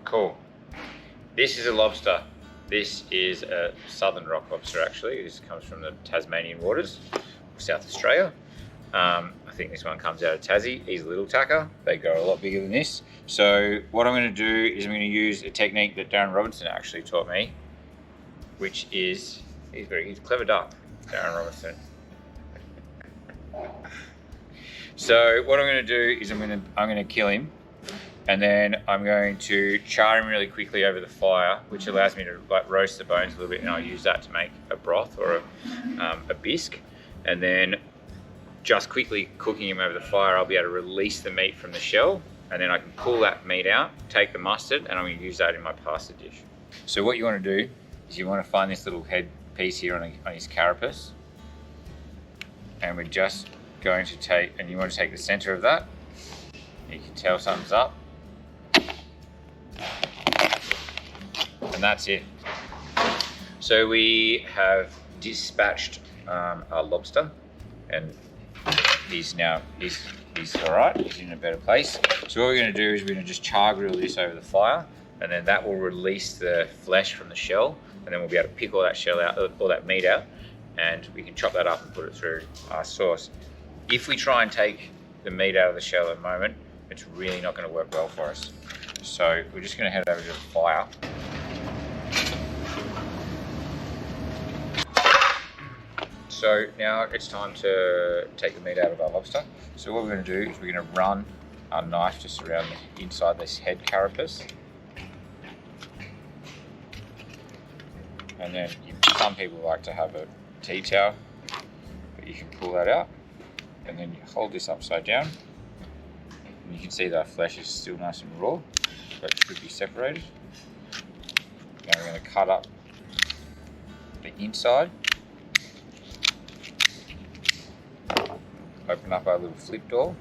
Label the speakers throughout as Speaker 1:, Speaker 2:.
Speaker 1: Cool. This is a lobster. This is a southern rock lobster actually. This comes from the Tasmanian waters, South Australia. I think this one comes out of Tassie. He's a little tacker. They grow a lot bigger than this. So what I'm going to do is I'm going to use a technique that Darren Robinson actually taught me, which is, he's a clever duck, Darren Robinson. So what I'm going to do is I'm going to kill him, and then I'm going to char him really quickly over the fire, which allows me to like roast the bones a little bit, and I'll use that to make a broth or a bisque. And then just quickly cooking him over the fire, I'll be able to release the meat from the shell, and then I can pull that meat out, take the mustard, and I'm going to use that in my pasta dish. So what you want to do is you want to find this little head piece here on his carapace, and we're just going to take, and you want to take the center of that. You can tell something's up, and that's it. So we have dispatched our lobster, and he's all right. He's in a better place. So what we're going to do is we're going to just char grill this over the fire, and then that will release the flesh from the shell, and then we'll be able to pick all that shell out, all that meat out, and we can chop that up and put it through our sauce. If we try and take the meat out of the shell at the moment, it's really not going to work well for us. So we're just going to head over to the fire. So now it's time to take the meat out of our lobster. So what we're going to do is we're going to run our knife just around the inside this head carapace. And then some people like to have a tea towel, but you can pull that out. And then you hold this upside down. And you can see that our flesh is still nice and raw, but it should be separated. Now we're going to cut up the inside. Open up our little flip door.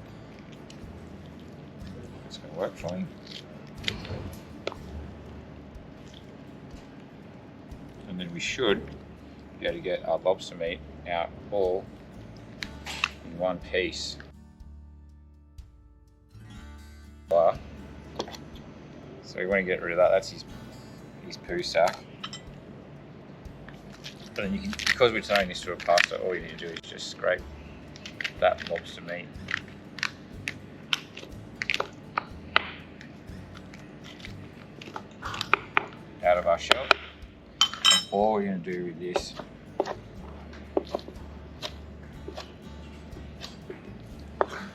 Speaker 1: It's going to work for me. And then we should be able to get our lobster meat out all in one piece. So we want to get rid of that. That's his poo sack. But then you can, because we're turning this to a pasta, all you need to do is just scrape that lobster meat out of our shell. And all we're going to do with this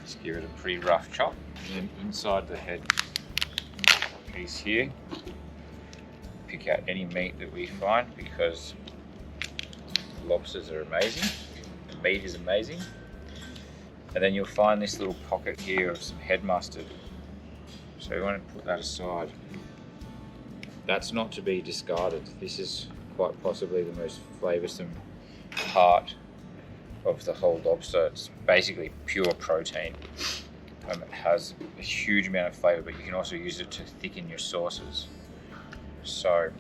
Speaker 1: is give it a pretty rough chop. And then inside the head piece here, pick out any meat that we find, because lobsters are amazing, the meat is amazing. And then you'll find this little pocket here of some head mustard. So we want to put that aside. That's not to be discarded. This is quite possibly the most flavoursome part of the whole lobster. It's basically pure protein. It has a huge amount of flavour, but you can also use it to thicken your sauces. So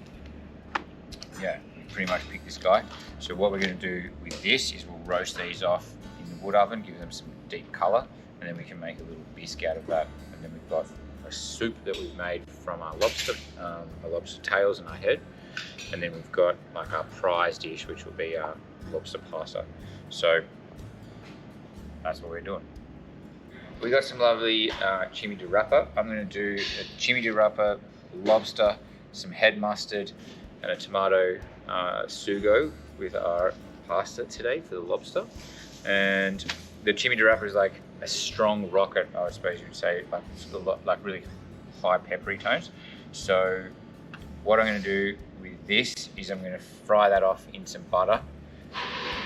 Speaker 1: yeah, we pretty much picked this guy. So what we're going to do with this is we'll roast these off in the wood oven, give them some deep colour, and then we can make a little bisque out of that. And then we've got a soup that we've made from our lobster tails and our head. And then we've got like our prize dish, which will be our lobster pasta. So that's what we're doing. We got some lovely cime de rapa. I'm going to do a cime de rapa, lobster, some head mustard, and a tomato sugo with our pasta today for the lobster. And the cime de rapa is like a strong rocket, I suppose you would say, like really high peppery tones. So what I'm going to do with this is I'm going to fry that off in some butter.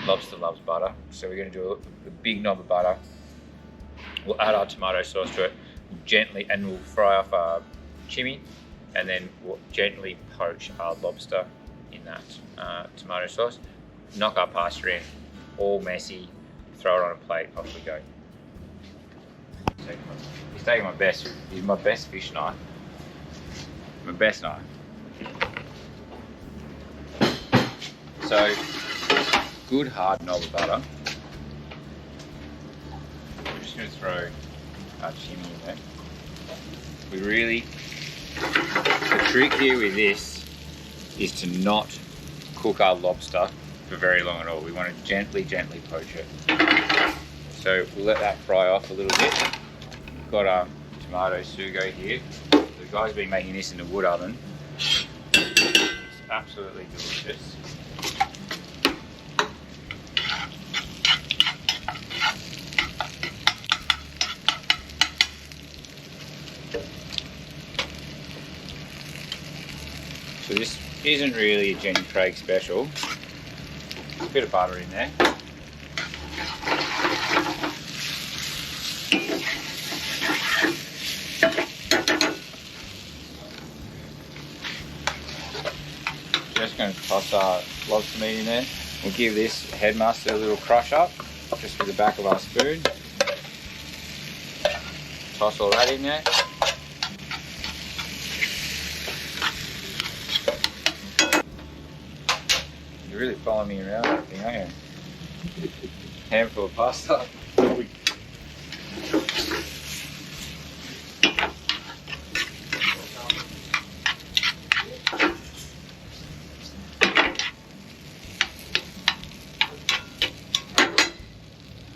Speaker 1: Lobster loves butter, so we're going to do a big knob of butter. We'll add our tomato sauce to it gently, and we'll fry off our cime, and then we'll gently poach our lobster in that tomato sauce. Knock our pasta in, all messy, throw it on a plate, off we go. He's taking my best fish knife. My best knife. So, good hard knob of butter. We're just going to throw our cime in there. We really The trick here with this is to not cook our lobster for very long at all. We want to gently poach it. So we'll let that fry off a little bit. We've got tomato sugo here. The guy's been making this in the wood oven. It's absolutely delicious. So this isn't really a Jenny Craig special. A bit of butter in there. Just going to toss our lobster meat in there. We'll give this headmaster a little crush up, just with the back of our spoon. Toss all that in there. You're really following me around that thing, aren't you? Handful of pasta.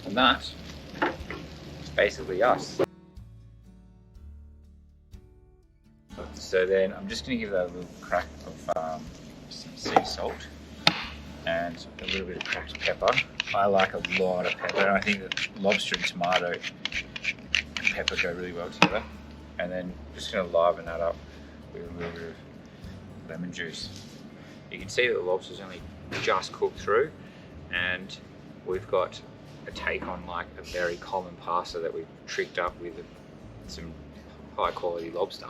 Speaker 1: And that is basically us. So then I'm just going to give that a little crack of some sea salt and a little bit of cracked pepper. I like a lot of pepper, and I think that lobster and tomato and pepper go really well together. And then just going to liven that up with a little bit of lemon juice. You can see that the lobster's only just cooked through, and we've got a take on like a very common pasta that we've tricked up with some high quality lobster.